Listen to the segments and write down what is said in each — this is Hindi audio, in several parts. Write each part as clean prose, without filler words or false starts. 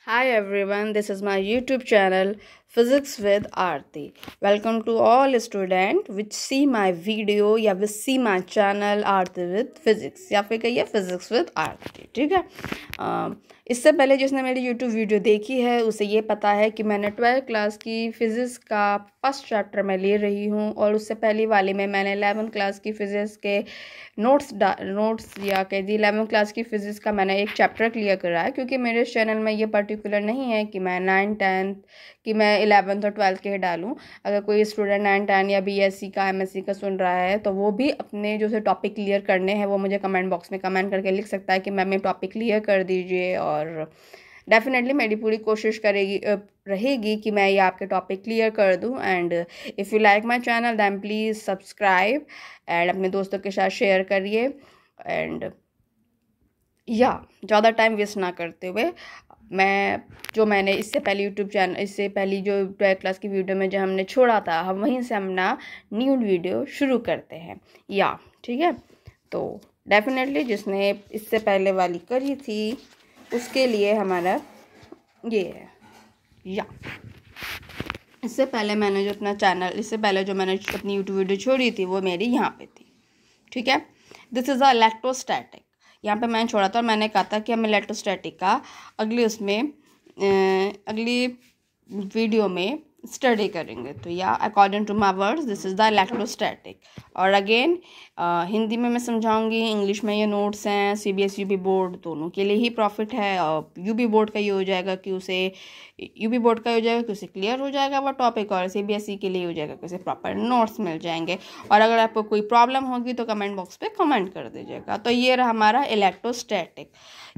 Hi everyone, this is my YouTube channel Physics with Aarti. Welcome to all students which see my video या which see my channel Aarti with Physics या फिर कहिए Physics with Aarti. ठीक है। इससे पहले जिसने मेरी YouTube वीडियो देखी है उसे ये पता है कि मैंने 12th क्लास की फ़िज़िक्स का फर्स्ट चैप्टर मैं ले रही हूँ और उससे पहली वाली में मैंने 11th क्लास की फ़िज़िक्स के नोट्स या कह दी 11th क्लास की फ़िज़िक्स का मैंने एक चैप्टर क्लियर करा है, क्योंकि मेरे चैनल में ये पर्टिकुलर नहीं है कि मैं 9th 10th कि मैं 11th और 12th के डालूँ। अगर कोई स्टूडेंट 9th 10 या BSc का MSc का सुन रहा है तो वो भी अपने जो से टॉपिक क्लियर करने हैं वो मुझे कमेंट बॉक्स में कमेंट करके लिख सकता है कि मैम ये टॉपिक क्लियर कर दीजिए, और डेफिनेटली मेरी पूरी कोशिश रहेगी कि मैं ये आपके टॉपिक क्लियर कर दूं। And if you like my channel then please subscribe and अपने दोस्तों के साथ शेयर करिए। एंड ज़्यादा टाइम वेस्ट ना करते हुए मैंने इससे पहले यूट्यूब चैनल इससे पहली जो 12th क्लास की वीडियो में जो हमने छोड़ा था हम वहीं से अपना न्यू वीडियो शुरू करते हैं। ठीक है, तो डेफिनेटली जिसने इससे पहले वाली करी थी उसके लिए हमारा ये है इससे पहले मैंने जो अपनी यूट्यूब वीडियो छोड़ी थी वो मेरी यहाँ पे थी। ठीक है, दिस इज़ अ इलेक्ट्रोस्टैटिक। यहाँ पे मैंने छोड़ा था और मैंने कहा था कि हम इलेक्ट्रोस्टैटिक का अगली वीडियो में स्टडी करेंगे। तो according to my words this is the electrostatic. और अगेन हिंदी में मैं समझाऊंगी, इंग्लिश में ये नोट्स हैं। CBSE UP बोर्ड दोनों के लिए ही प्रॉफिट है, और UP बोर्ड का ये हो जाएगा कि उसे क्लियर हो जाएगा वो टॉपिक, और CBSE के लिए हो जाएगा कि उसे प्रॉपर नोट्स मिल जाएंगे। और अगर आपको कोई प्रॉब्लम होगी तो कमेंट बॉक्स पे कमेंट कर दीजिएगा। तो ये रहा हमारा इलेक्ट्रोस्टैटिक।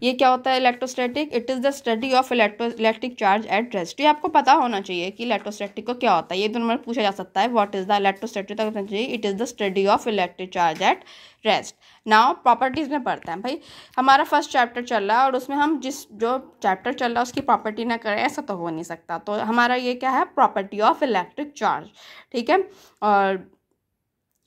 ये क्या होता है electrostatic? It is the study of electric charge at rest. ये आपको पता होना चाहिए कि इलेक्ट्रोस्टैटिक को क्या होता है। ये दोनों में पूछा जा सकता है, व्हाट इज़ द इलेक्ट्रोस्टैटिक, तक चाहिए it is the study of electric charge at rest. Now properties में पढ़ते हैं। भाई हमारा फर्स्ट चैप्टर चल रहा है और उसमें हम जो चैप्टर चल रहा है उसकी प्रॉपर्टी ना करें ऐसा तो हो नहीं सकता। तो हमारा ये क्या है, प्रॉपर्टी ऑफ इलेक्ट्रिक चार्ज। ठीक है, और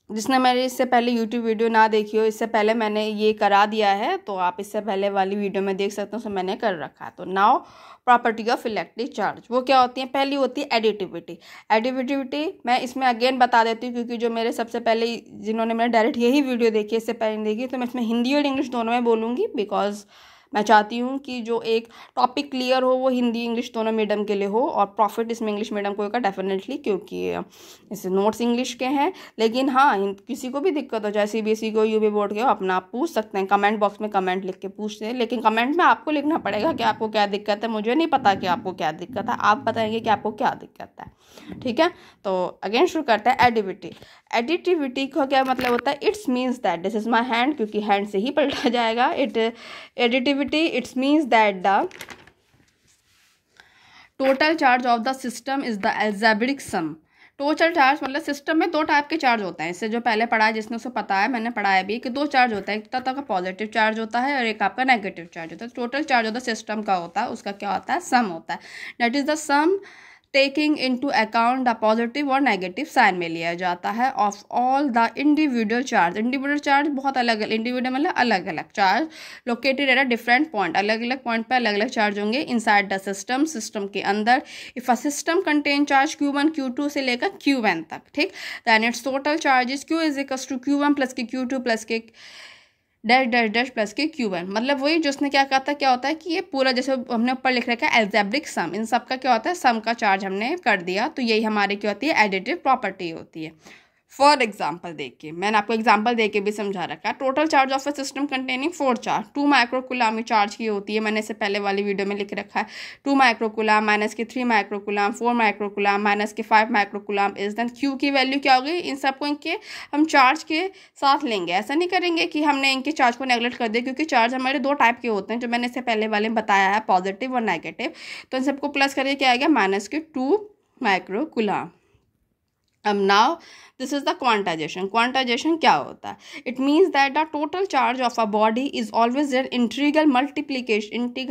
जिसने मेरी इससे पहले YouTube वीडियो ना देखी हो, इससे पहले मैंने ये करा दिया है, तो आप इससे पहले वाली वीडियो में देख सकते हो, उसमें मैंने कर रखा है। तो now property of electric charge वो क्या होती है? पहली होती है एडिटिविटी। मैं इसमें अगेन बता देती हूँ, क्योंकि जो मेरे सबसे पहले जिन्होंने मैंने डायरेक्ट यही वीडियो देखी इससे पहले देखी, तो मैं इसमें हिंदी और इंग्लिश दोनों में बोलूँगी, बिकॉज मैं चाहती हूँ कि जो एक टॉपिक क्लियर हो वो हिंदी इंग्लिश दोनों मीडियम के लिए हो, और प्रॉफिट इसमें इंग्लिश मीडियम को होगा डेफिनेटली, क्योंकि इसे नोट्स इंग्लिश के हैं। लेकिन हाँ, किसी को भी दिक्कत हो, चाहे CBSE को UP बोर्ड के हो, अपना आप पूछ सकते हैं, कमेंट बॉक्स में कमेंट लिख के पूछते हैं। लेकिन कमेंट में आपको लिखना पड़ेगा कि आपको क्या दिक्कत है। मुझे नहीं पता कि आपको क्या दिक्कत है, आप बताएंगे कि आपको क्या दिक्कत है। ठीक है, तो अगेन शुरू करते हैं। एडिटिविटी का क्या मतलब होता है? It's means that, this is my hand, क्योंकि हैंड से ही पलटा जाएगा। Additivity it's means that the total charge of the system is the algebraic sum. Total charge मतलब सिस्टम में दो टाइप के चार्ज होते हैं। इससे जो पहले पढ़ा है जिसने उसे पता है, मैंने पढ़ाया भी कि दो चार्ज होता है, एक तरह का पॉजिटिव चार्ज होता है और एक आपका नेगेटिव चार्ज होता है। Total charge of the system का होता है, उसका क्या होता है? सम होता है। That is the sum taking into account the positive और नेगेटिव साइन में लिया जाता है of all the individual charge बहुत अलग इंडिविजुअल मतलब अलग अलग charge located at a different point, अलग अलग पॉइंट पे अलग अलग चार्ज होंगे इनसाइड द सिस्टम के अंदर। If a system contain charge Q1 Q2 से लेकर Qn तक, ठीक, then its total charges Q is equal to Q1 plus के Q2 प्लस के डैश डैश डैश प्लस के Q1। मतलब वही जो उसने क्या कहा था, क्या होता है कि ये पूरा जैसे हमने ऊपर लिख रखा है अलजेब्रिक सम, इन सब का क्या होता है? सम का चार्ज हमने कर दिया, तो यही हमारी क्या होती है? एडिटिव प्रॉपर्टी होती है। फॉर एग्जाम्पल देखिए, मैंने आपको एग्जाम्पल दे के भी समझा रखा है। Total charge of a system containing 4 charge 2 microcoulomb charge की होती है, मैंने इससे पहले वाली वीडियो में लिख रखा है। 2 माइक्रोकुलाम माइनस के 3 माइक्रोकुलाम 4 माइक्रोकुलाम माइनस के 5 माइक्रोकुलाम इज देन Q की वैल्यू क्या होगी? इन सबको इनके हम चार्ज के साथ लेंगे, ऐसा नहीं करेंगे कि हमने इनके चार्ज को नेगलेक्ट कर दिया, क्योंकि चार्ज हमारे दो टाइप के होते हैं जो मैंने इससे पहले वाले में बताया है, पॉजिटिव और नेगेटिव। तो इन सबको प्लस करके क्या आएगा? माइनस के 2 माइक्रोकुलाम। अब now this is the quantization. Quantization क्या होता है? It means that the total charge of a body is always an integral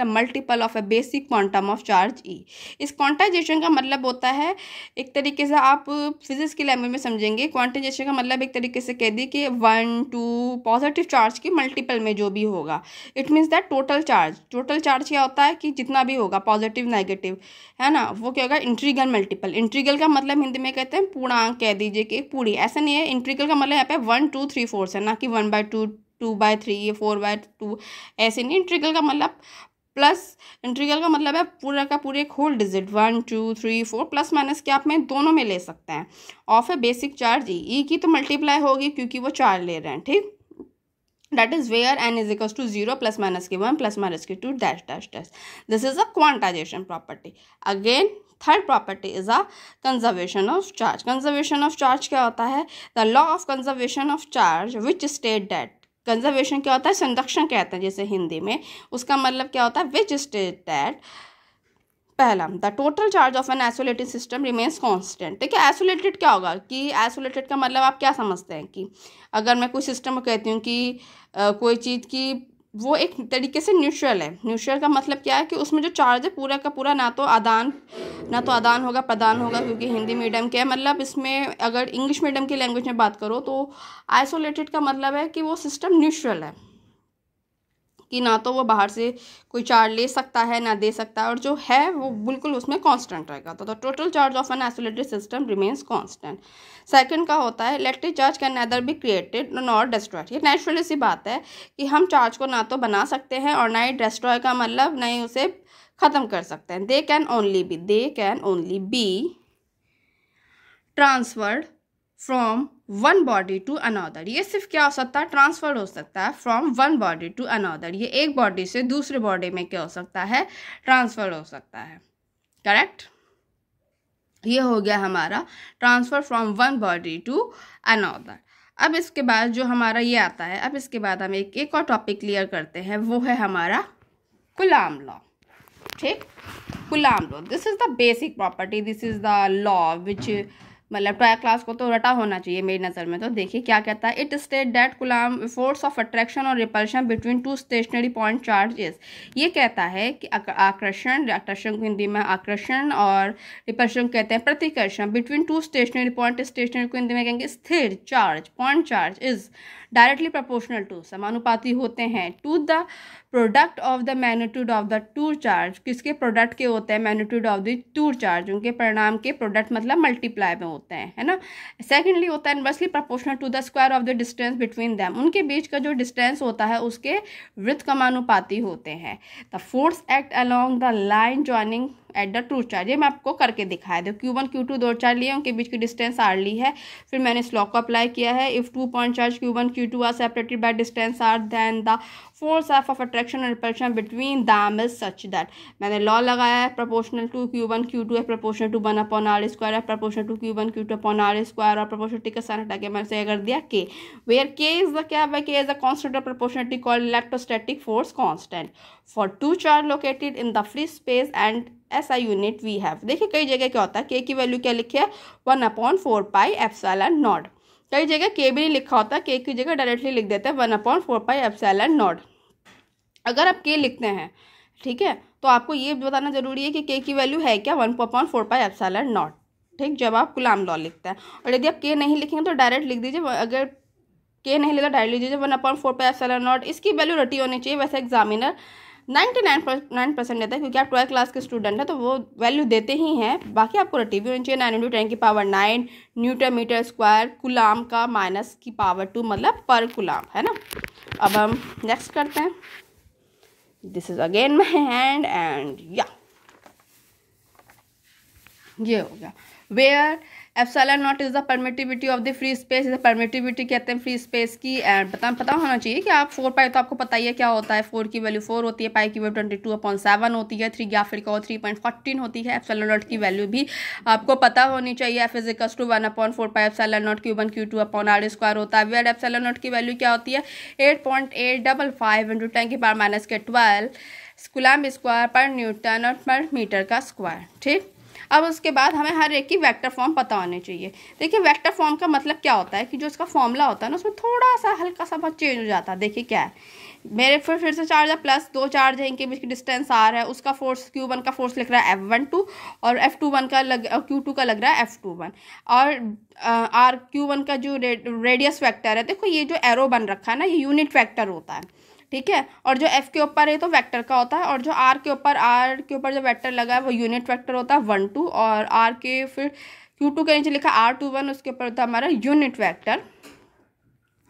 multiple of a basic quantum of charge e. इस क्वांटाइजेशन का मतलब होता है, एक तरीके से आप फिजिक्स की लैंग्वेज में समझेंगे, क्वांटाइजेशन का मतलब एक तरीके से कह दी कि 1 2 पॉजिटिव चार्ज की मल्टीपल में जो भी होगा, it means that total charge क्या होता है कि जितना भी होगा पॉजिटिव नेगेटिव, है ना, वो क्या होगा? Integral multiple. इंटीग्रल का मतलब हिंदी में कहते हैं पूर्णांक, कह दीजिए कि पूरी, ऐसा नहीं है। इंटीग्रल का मतलब यहाँ पे 1 2 3 4 है, ना कि 1/2 2/3 4/2, ऐसे नहीं। इंटीग्रल का मतलब प्लस, इंटीग्रल का मतलब है पूरा का पूरे एक होल डिजिट 1 2 3 4 प्लस माइनस के आप में दोनों में ले सकते हैं ऑफ ए बेसिक चार्ज ई की तो मल्टीप्लाई होगी क्योंकि वो चार्ज ले रहे हैं, ठीक। That is where n is equals to 0 plus minus k 1 plus minus k 2 dash dash dash. This is a quantization property. Again, third property is a conservation of charge. Conservation of charge क्या होता है? The law of conservation of charge which state that, conservation क्या होता है? संरक्षण कहते हैं जैसे हिंदी में, उसका मतलब क्या होता है? विच स्टेट दैट, पहला, the total charge of an isolated system remains constant. देखिए आइसोलेटेड क्या होगा कि आइसोलेटेड का मतलब आप क्या समझते हैं कि अगर मैं कोई सिस्टम को कहती हूँ कि कोई चीज़ की वो एक तरीके से न्यूट्रल है। न्यूट्रल का मतलब क्या है कि उसमें जो चार्ज है पूरा का पूरा ना तो आदान होगा प्रदान होगा, क्योंकि हिंदी मीडियम के है। मतलब इसमें अगर इंग्लिश मीडियम की लैंग्वेज में बात करो तो आइसोलेटेड का मतलब है कि वो सिस्टम न्यूट्रल है, कि ना तो वो बाहर से कोई चार्ज ले सकता है ना दे सकता है, और जो है वो बिल्कुल उसमें कांस्टेंट रहेगा। तो total charge of an isolated system remains constant. Second का होता है electric charge can nether be created nor destroyed. ये नेचुरली सी बात है कि हम चार्ज को ना तो बना सकते हैं और ना ही डिस्ट्रॉय का मतलब नहीं उसे ख़त्म कर सकते हैं। They can only be transferred from one body to another. ये सिर्फ क्या हो सकता है? ट्रांसफर हो सकता है from one body to another. ये एक बॉडी से दूसरे बॉडी में क्या हो सकता है? ट्रांसफर हो सकता है, करेक्ट। ये हो गया हमारा transfer from one body to another. अब इसके बाद जो हमारा ये आता है, अब इसके बाद हम एक और टॉपिक क्लियर करते हैं, वो है हमारा कूलॉम लॉ, ठीक। Coulomb law, this is the basic property, this is the law which, मतलब 12th क्लास को तो रटा होना चाहिए मेरी नज़र में। तो देखिए क्या कहता है, it state that Coulomb force of attraction और repulsion between two stationary point charge is. ये कहता है कि आकर्षण को हिंदी में आकर्षण और रिपल्शन कहते हैं प्रतिकर्षण, between two stationary point, stationary को हिंदी में कहेंगे स्थिर charge, point charge is directly proportional to, समानुपाती होते हैं, to the product of the magnitude of the two charge. किसके प्रोडक्ट के होते हैं? Magnitude of the two charge, उनके परिणाम के प्रोडक्ट मतलब मल्टीप्लाई में होते हैं, है ना। सेकेंडली होता है inversely proportional to the square of the distance between them, उनके बीच का जो डिस्टेंस होता है उसके वृत्त समानुपाती होते हैं। The force act along the line joining at the two charge, ये मैं आपको करके दिखाया दो। Q1 Q2 दो चार्ज लिए, उनके बीच की डिस्टेंस R ली है, फिर मैंने इस लॉ को अप्लाई किया है। If 2 point charge Q1 Q2 are separated by distance R, then the force of attraction और repulsion between them is such that, मैंने लॉ लगाया है प्रोपोर्शनल टू Q1 Q2 है, प्रोपोर्शनल टू 1/r स्क्वायर है, proportional to Q1 Q2 upon R square, और प्रोपोर्शनलिटी का साइन हटा के मैंने से कर दिया K, where K is the क्या है? K is the constant of proportionality called electrostatic force constant for two charge located in the free space and SI unit we have. देखिए कई जगह क्या होता है, K की वैल्यू क्या लिखी है? 1/4 पाई एप्सिलॉन नॉट। कई जगह K भी नहीं लिखा होता, K की जगह डायरेक्टली लिख देते हैं 1/4 पाई एप्सिलॉन नॉट। अगर आप K लिखते हैं, ठीक है, तो आपको ये बताना जरूरी है कि K की वैल्यू है क्या? 1/4 पाई एप्सिलॉन नॉट, ठीक, जब आप कूलॉम लॉ लिखते हैं। और यदि आप K नहीं लिखेंगे तो डायरेक्ट लिख दीजिए, अगर K नहीं लिखा डायरेक्ट लिख दीजिए 1/4 पाई एप्सिलॉन नॉट। इसकी वैल्यू रटी होनी चाहिए, वैसे एग्जामिनर 99% देता है, क्योंकि आप 12th क्लास के स्टूडेंट हैं तो वो वैल्यू देते ही हैं। बाकी आपको रटी भी होनी चाहिए। 9 × 10⁹ न्यूटन मीटर स्क्वायर कूलॉम का -2 मतलब पर कूलॉम, है ना। अब हम नेक्स्ट करते हैं। This is again my hand and या ये हो गया। Where epsilon not is the permittivity of the free space, is permittivity कहते हैं फ्री स्पेस की। एंड पता होना चाहिए कि आप 4 पाई तो आपको पता ही है क्या होता है। 4 की वैल्यू 4 होती है, पाई की वैल्यू 22/7 होती है, 3 या फिर 3.14 होती है। एप्सिलॉन नॉट की वैल्यू भी आपको पता होनी चाहिए। F is equals to 1/4 pi epsilon not Q1 Q2 upon R square होता है। वेयर एप्सिलॉन नॉट की वैल्यू क्या होती है? 8.855 × 10⁻12 कूलॉम स्क्वायर पर न्यूटन और पर मीटर का स्क्वायर, ठीक। अब उसके बाद हमें हर एक की वेक्टर फॉर्म पता होनी चाहिए। देखिए वेक्टर फॉर्म का मतलब क्या होता है कि जो इसका फॉर्मूला होता है ना उसमें थोड़ा सा हल्का सा बहुत चेंज हो जाता है। देखिए क्या है, मेरे फिर से चार्ज है प्लस, दो चार्ज है, इनके बीच की डिस्टेंस आर है, उसका फोर्स Q1 का फोर्स लिख रहा है F12 और F21 का Q2 का लग रहा है F21 और Q1 का जो रेडियस वेक्टर है, देखो ये जो एरो बन रखा है ना ये यूनिट वेक्टर होता है, ठीक है। और जो F के ऊपर है तो वेक्टर का होता है, और जो R के ऊपर जो वेक्टर लगा है वो यूनिट वेक्टर होता है 1 2, और R के फिर Q2 के नीचे लिखा R21, उसके ऊपर होता है हमारा यूनिट वेक्टर,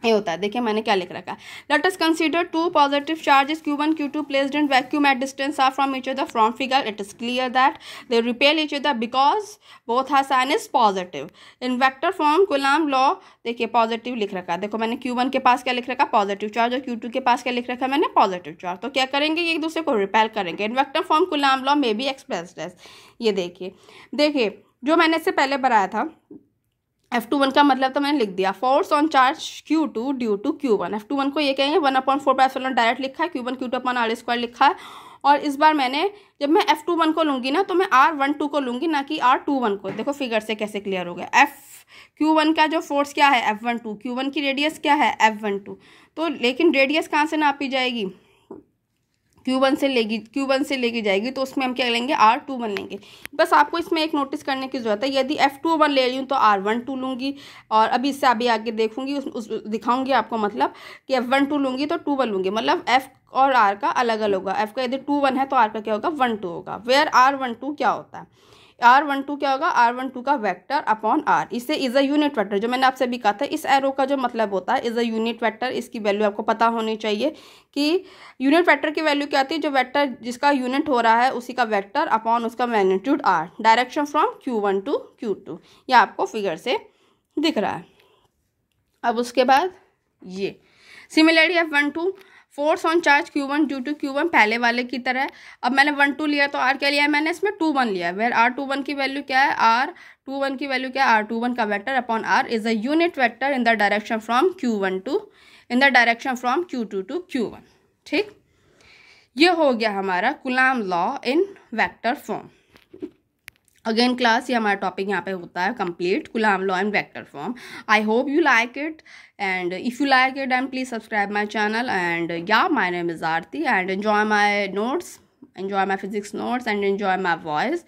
ये होता है। देखिए मैंने क्या लिख रखा है, let us consider two positive charges Q1 Q2 placed in vacuum at distance R from each other. From figure it is clear that they repel each other because both have sign is positive. In vector form Coulomb law, देखिए पॉजिटिव लिख रखा है, देखो मैंने Q1 के पास क्या लिख रखा है पॉजिटिव चार्ज, और Q2 के पास क्या लिख रखा है मैंने पॉजिटिव चार्ज, तो क्या करेंगे ये एक दूसरे को रिपेल करेंगे। In vector form Coulomb law may be expressed as, ये देखिए जो मैंने इससे पहले बनाया था F21 का मतलब तो मैंने लिख दिया, force on charge Q2 due to Q1। F21 को ये कहेंगे 1/4 डायरेक्ट लिखा है, Q1 Q2 अपॉन R² लिखा है। और इस बार मैंने जब मैं F21 को लूँगी ना तो मैं R12 को लूँगी, ना कि R21 को। देखो फिगर से कैसे क्लियर हो गया। Q1 का जो फोर्स क्या है F12, Q1 की रेडियस क्या है F12, तो लेकिन रेडियस कहाँ से नापी जाएगी, Q1 से लेगी जाएगी, तो उसमें हम क्या लेंगे R21 लेंगे। बस आपको इसमें एक नोटिस करने की ज़रूरत है, यदि F21 ले रही हूँ तो R12 लूँगी, और अभी इससे अभी आगे देखूँगी दिखाऊँगी आपको, मतलब कि F12 लूँगी तो 21 लूँगी, मतलब F और R का अलग अलग होगा। F का यदि 21 है तो R का क्या होगा 12 होगा। वेयर R12 क्या होता है, R12 क्या होगा, R12 का वेक्टर अपॉन R, इसे इज अ यूनिट वेक्टर, जो मैंने आपसे भी कहा था इस एरो का जो मतलब होता है इज अ यूनिट वेक्टर। इसकी वैल्यू आपको पता होनी चाहिए कि यूनिट वेक्टर की वैल्यू क्या आती है, जो वेक्टर जिसका यूनिट हो रहा है उसी का वेक्टर अपॉन उसका magnitude R, direction from Q1 to Q2, ये आपको फिगर से दिख रहा है। अब उसके बाद ये similarly F12 force on charge Q1 due to Q1 पहले वाले की तरह है। अब मैंने 12 लिया तो R क्या लिया है मैंने, इसमें 21 लिया है। वेयर R21 की वैल्यू क्या है, R21 की वैल्यू क्या है, R21 का vector upon R is a unit vector in the direction from Q2 to Q1, ठीक। ये हो गया हमारा Coulomb law in vector form. Again class, ये हमारा टॉपिक यहाँ पे होता है complete, Coulomb law in vector form. I hope you like it, and if you like it then please subscribe my channel, and yeah, my name is Aarti, and enjoy my notes, enjoy my physics notes and enjoy my voice।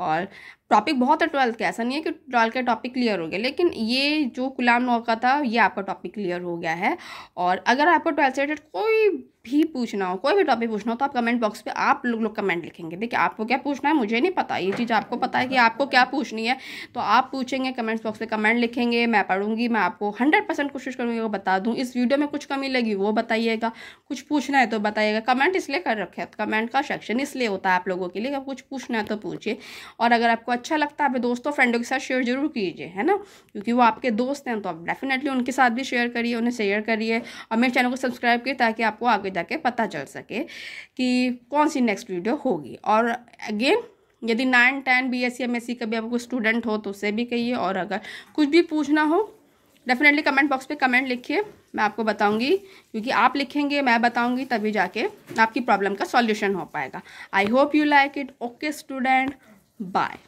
और टॉपिक बहुत है 12th का, ऐसा नहीं है कि 12th का टॉपिक क्लियर हो गया, लेकिन ये जो कूलम्ब लॉ का था ये आपका टॉपिक क्लियर हो गया है। और अगर आपको 12th से रिलेटेड कोई भी पूछना हो, कोई भी टॉपिक पूछना हो, तो आप कमेंट बॉक्स पे आप लोग कमेंट लिखेंगे। देखिए आपको क्या पूछना है मुझे नहीं पता, ये चीज़ आपको पता है कि आपको क्या पूछनी है, तो आप पूछेंगे कमेंट्स बॉक्स पे, कमेंट लिखेंगे, मैं पढ़ूंगी, मैं आपको 100% कोशिश करूँगी वो बता दूँ। इस वीडियो में कुछ कमी लगी वो बताइएगा, कुछ पूछना है तो बताइएगा। कमेंट इसलिए कर रखे हैं, कमेंट का सेक्शन इसलिए होता है आप लोगों के लिए, अब कुछ पूछना है तो पूछिए। और अगर आपको अच्छा लगता है अपने दोस्तों फ्रेंडों के साथ शेयर जरूर कीजिए, है ना, क्योंकि वो आपके दोस्त हैं, तो आप डेफिनेटली उनके साथ भी शेयर करिए, उन्हें शेयर करिए, और मेरे चैनल को सब्सक्राइब करिए ताकि आपको आगे जाके पता चल सके कि कौन सी नेक्स्ट वीडियो होगी। और अगेन यदि 9, 10 BSc MSc का भी आपको स्टूडेंट हो तो उसे भी कहिए, और अगर कुछ भी पूछना हो डेफिनेटली कमेंट बॉक्स पे कमेंट लिखिए, मैं आपको बताऊंगी, क्योंकि आप लिखेंगे मैं बताऊंगी तभी जाके आपकी प्रॉब्लम का सॉल्यूशन हो पाएगा। I hope you like it. Okay student, bye.